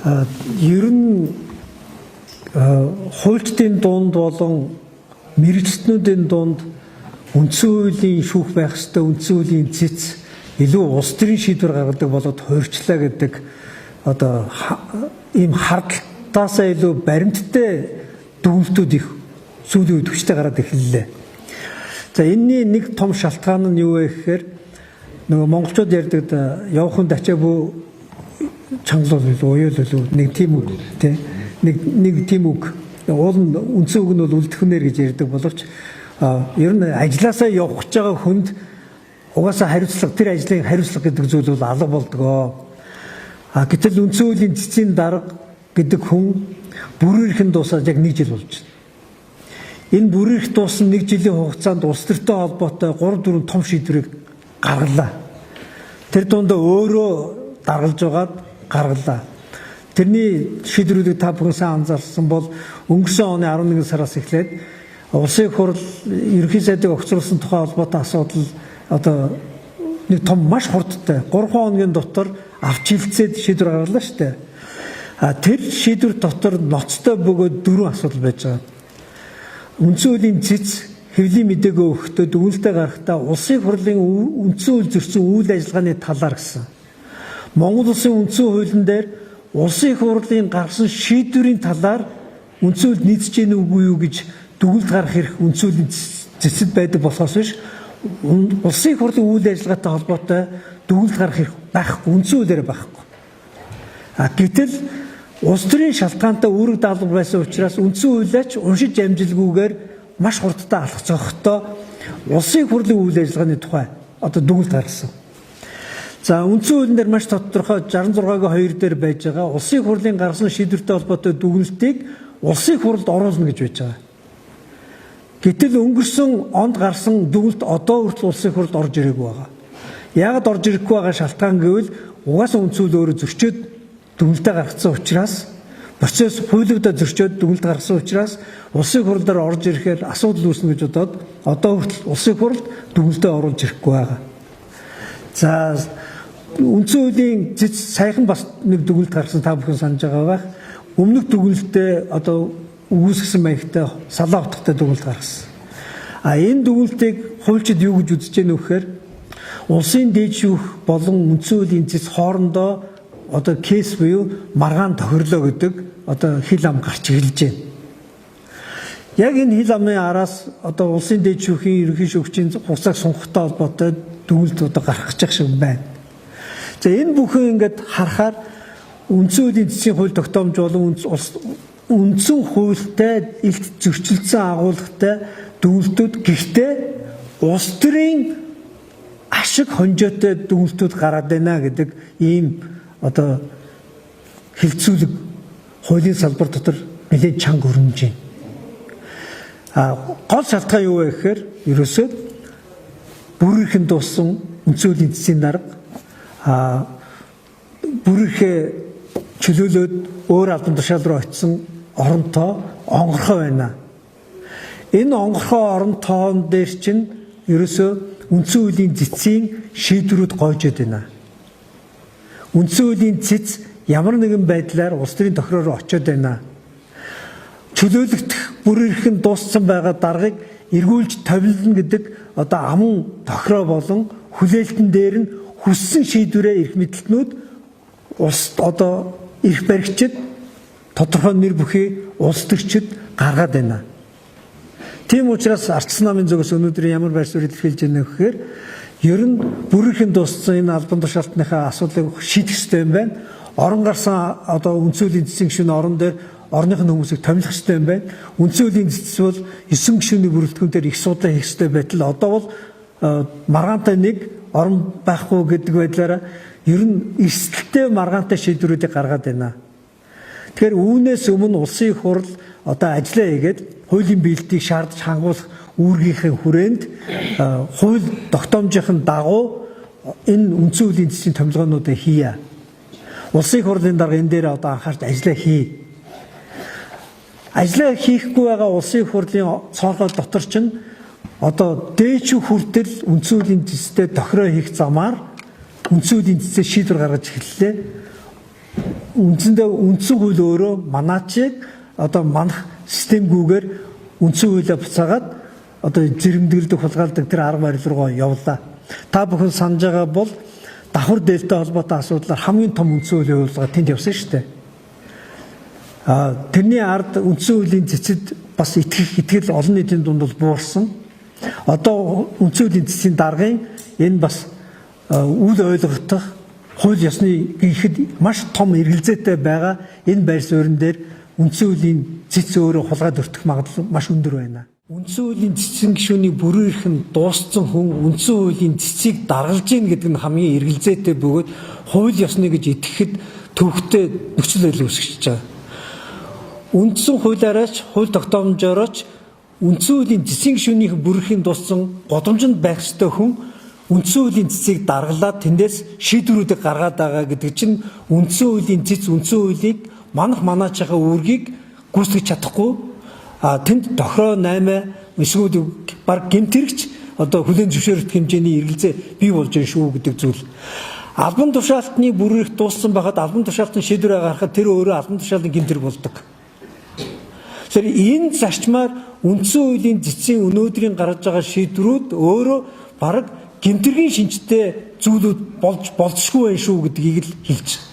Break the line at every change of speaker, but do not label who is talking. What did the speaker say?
ер нь хуульчдын дунд болон мэрэгчлэнүүдийн дунд үндсэн хуулийн шүүх байх ёстой, үндсэн хуулийн цэц илүү улс төрийн шийдвэр гаргадаг болоод хуурчлаа гэдэг одоо ийм хардтаасаа илүү баримттай дүгнэлтүүд их сүүлийн үед хүчтэй гараад эхэллээ. За энэний нэг том шалтгаан нь юу вэ гэхээр нөгөө монголчууд ярьдаг явхан дачаа бүү чангалуул уяал нэг тийм үг тий нэг тийм үг уул нь үндсэн үг нь бол үлдэхнэр гэж ярьдаг боловч ер нь ажилласаа явах гэж байгаа хүнд угаасаа хариуцлага тэр ажлын хариуцлага гэдэг зүйл бол алга болдгоо. Гэтэл үндсэн хуулийн цэцгийн дарга гэдэг хүн бүрээрхэн дуусаад яг 1 жил болж байна. Энэ бүрээрх дууссан 1 жилийн хугацаанд улс төртэй холбоотой 3-4 том шийдвэрийг гаргалаа. Тэр дундаа өөрөө даргалж байгаад гаргалаа. Тэрний шийдвэрүүдийг та бүхэн сайн анзаарсан бол өнгөрсөн оны 11 сараас эхлээд улсын их хурл ерөнхий сайдыг огцруулсан тухай холбоотой асуудал одоо нэг том маш хурдтай 3 хоногийн дотор авч хилцээд шийдвэр гаргалаа шүү дээ. Тэр шийдвэр дотор ноцтой бөгөөд 4 асуудал байж байгаа. Үндсэн хуулийн цэц хэвлийн мэдээгөө өгөхдөө дүгнэлтээ гаргахдаа улсын хурлын үндсэн хууль зөрчсөн үйл ажиллагааны талаар гэсэн. Монгол улсын үндсэн хуулийн дээр улсын хурлын гаргасан шийдвэрийн талаар үндсэн хууль нийцэж гэнэ үгүй юу гэж дүгнэлт гаргах хэрэг үндсэн хуулийн цэцэд байдаг болохоос биш улсын хурлын үйл ажиллагаатай холбоотой дүгнэлт гаргах хэрэг байхгүй, үндсэн хуулиар байхгүй. Гэтэл улс төрийн шалтгаантай үүрэг даалгавар байсан учраас үндсэн хуулиач уншиж амжилгүйгээр маш хурдтай алхах зохитой улсын хурлын үйл ажиллагааны тухай одоо дүгнэлт гаргасан. За үндсэн хуулийн дээр маш тодорхой 66-гийн 2 дээр байж байгаа улсын хурлын гаргасан шийдвэртэй холбоотой дүгнэлтийг улсын хурлд оруулна гэж байж байгаа. Гэтэл өнгөрсөн онд гарсан дүгнэлт одоо хүртэл улсын хурлд орж ирээгүй байгаа. Яагаад орж ирэхгүй байгаа шалтгаан гэвэл угаасаа үндсэн хууль өөрөө зөрчөөд дүгнэлтээ гаргасан учраас процесс хуулигдаа зөрчөөд дүгнэлт гаргасан учраас улсын хурлаар орж ирэхээр асуудал үүснэ гэж бодоод одоо хүртэл улсын хурлд дүгнэлтээ оруулж ирэхгүй байгаа. За үндсэн хуулийн цэц саяхан бас нэг дүгнэлт гаргасан та бүхэн санаж байгаа байх. Өмнөх дүгнэлтээ одоо үүсгэсэн маягтай салаа утгатай дүгнэлт гаргасан. Энэ дүгнэлтийг хуульчид юу гэж үзэж байна вэ гэхээр улсын дээд шүүх болон үндсэн хуулийн цэц хоорондоо одоо кейс буюу маргаан тохирлоо гэдэг одоо хил ам гарч эхэлж байна. Яг энэ хил амын араас одоо улсын дээд шүүхийн ерөнхий шүүгчийн хугацааг сунгахтай холбоотой дүгнэлт одоо гарах гэж шиг байна. За энэ бүхэн ингээд харахаар үндсэн хуулийн цэцгийн хууль тогтоомж болон үндсэн хуультай илт зөрчилдсөн агуулгатай дүгнэлтүүд гэхдээ улс төрийн ашиг хонжоотой дүгнэлтүүд гараад байна гэдэг ийм одоо хилцүүлэг хуулийн салбар дотор нэлээд чанга өрнөж байна. Гол шалтгаан юу вэ гэхээр ерөөсөө бүрээрхэн дууссан үндсэн хуулийн цэцгийн дарга бүрээрхээ чөлөөлөөд өөр албан тушаал руу очисон оронтой онгорхой байна. Энэ онгорхой оронтоон дээр чинь ерөөсөө үндсэн хуулийн цэцгийн шийдвэрүүд гойжод байна. Үндсэн хуулийн цэц ямар нэгэн байдлаар улс төрийн тохироо руу очиод байна. Чөлөөлөгдөх бүрээрхэн дууссан байгаа даргыг эргүүлж товлно гэдэг одоо аман тохироо болон хүлээлтэн дээр нь хүссэн шийдвэрээ эрх мэдэлтнүүд улс одоо эрх баригчид тодорхой нэр бүхий улс төрчид гаргаад байна. Тийм учраас ардчсан намын зүгээс өнөөдөр ямар байр суурь илэрхийлж байна гэхээр ер нь бүрээрхэн дууссан энэ албан тушаалтныхаа асуудлыг шийдэх ёстой юм байна. Орон гарсан одоо үндсэн хуулийн цэцгийн гишүүний орон дээр орныхын хүмүүсийг томилох ёстой юм байна. Үндсэн хуулийн цэц бол 9 гишүүний бүрэлдэхүүн дээр их судлаа хийх ёстой байтал одоо бол маргаантай нэг орон байхгүй гэдэг байдлаараа ер нь эрсдэлтэй маргаантай шийдвэрүүдийг гаргаад байна. Тэгэхээр үүнээс өмнө улсын их хурл одоо ажиллаа хийгээд хуулийн биелэлтийг шаардж хангуулах үүргийнхээ хүрээнд хууль тогтоомжийн дагуу энэ үндсэн хуулийн цэцгийн томилгоонуудыг хийе. Улсын их хурлын дарга энэ дээр одоо анхаарч ажиллаа хий. Ажиллаа хийхгүй байгаа улсын их хурлын цооргой дотор чинь одоо дээч хүртэл үндсэн хуулийн цэцтэй тохироо хийх замаар үндсэн хуулийн цэцээ шийдвэр гаргаж эхэллээ. үндсэндээ үндсэн хууль өөрөө манайчийг одоо манах системгүйгээр үндсэн хуулиа буцаагаад одоо зэрэмдэглэдэг хулгайлдаг тэр арга барил руугаа явлаа. Та бүхэн санаж байгаа бол давхар дээлтэй холбоотой асуудлаар хамгийн том үндсэн хуулийн хувилгаа тэнд явсан шүү дээ. Тэрний ард үндсэн хуулийн цэцэд бас итгэл олон нийтийн дунд бол буурсан. Одоо үндсэн хуулийн цэцгийн даргын энэ бас үл ойлгогдох хууль ёсны ихэд маш том эргэлзээтэй байгаа энэ байр суурин дээр үндсэн хуулийн цэц өөрөө хулгайд өртөх магадлал маш өндөр байна. Үндсэн хуулийн цэцэн гишүүнийг бүрэн эрхэн дууссан хүн үндсэн хуулийн цэцийг даргалж ийн гэдэг нь хамгийн эргэлзээтэй бөгөөд хууль ёсны гэж итгэхэд төвхтэй нөхцөл байдал үүсгэж байгаа. Үндсэн хуулиараач хууль тогтоомжоорооч үндсэн хуулийн цэцэн гишүүнийх бүрэн дууссан годомжинд байх ёстой хүн үндсэн хуулийн цэцийг даргалаад тэндээс шийдвэрүүдийг гаргаад байгаа гэдэг чинь үндсэн хуулийн цэц үндсэн хуулийг манайчаа үүргийг гүйцэтгэж чадахгүй тэнд тохироо 8 эсвэл баг гэмтэрэгч одоо хүлээн зөвшөөрөх хэмжээний эргэлзээ бий болж байна шүү гэдэг зүйл. Албан тушаалтны бүрэрх дууссан байхад албан тушаалтын шийдвэрээ гаргахад тэр өөрөө албан тушаалтын гэмтэрэг болдог. Тэгэхээр энэ зарчмаар үндсэн хуулийн цэцийн өнөөдрийн гаргаж байгаа шийдвэрүүд өөрөө баг гэмтэргийн шинжтэй зүйлүүд болж болзошгүй байх шүү гэдгийг л хэлж